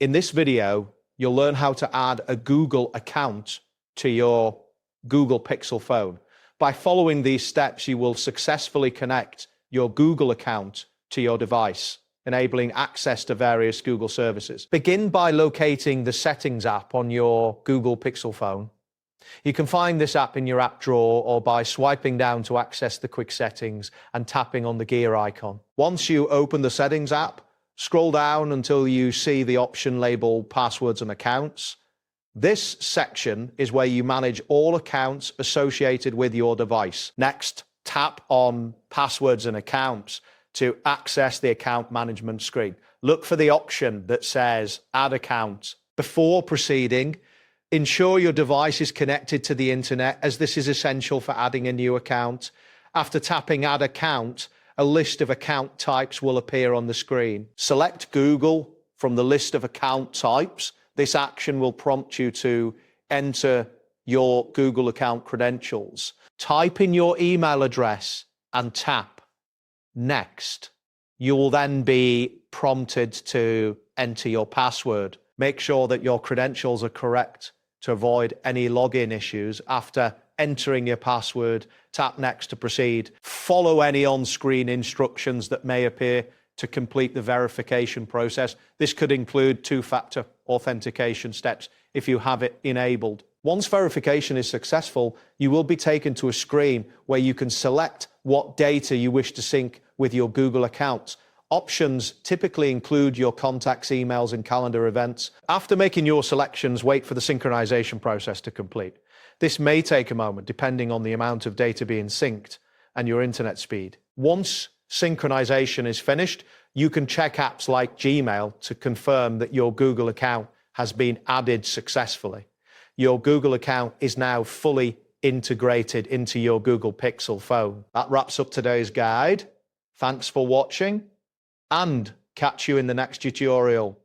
In this video, you'll learn how to add a Google account to your Google Pixel phone. By following these steps, you will successfully connect your Google account to your device, enabling access to various Google services. Begin by locating the Settings app on your Google Pixel phone. You can find this app in your app drawer or by swiping down to access the quick settings and tapping on the gear icon. Once you open the Settings app, scroll down until you see the option labeled Passwords and Accounts. This section is where you manage all accounts associated with your device. Next, tap on Passwords and Accounts to access the account management screen. Look for the option that says Add Account. Before proceeding, ensure your device is connected to the internet, as this is essential for adding a new account. After tapping Add Account, a list of account types will appear on the screen. Select Google from the list of account types. This action will prompt you to enter your Google account credentials. Type in your email address and tap Next. You will then be prompted to enter your password. Make sure that your credentials are correct to avoid any login issues. After entering your password, tap Next to proceed. Follow any on-screen instructions that may appear to complete the verification process. This could include two-factor authentication steps if you have it enabled. Once verification is successful, you will be taken to a screen where you can select what data you wish to sync with your Google account. Options typically include your contacts, emails, and calendar events. After making your selections, wait for the synchronization process to complete. This may take a moment, depending on the amount of data being synced and your internet speed. Once synchronization is finished, you can check apps like Gmail to confirm that your Google account has been added successfully. Your Google account is now fully integrated into your Google Pixel phone. That wraps up today's guide. Thanks for watching, and catch you in the next tutorial.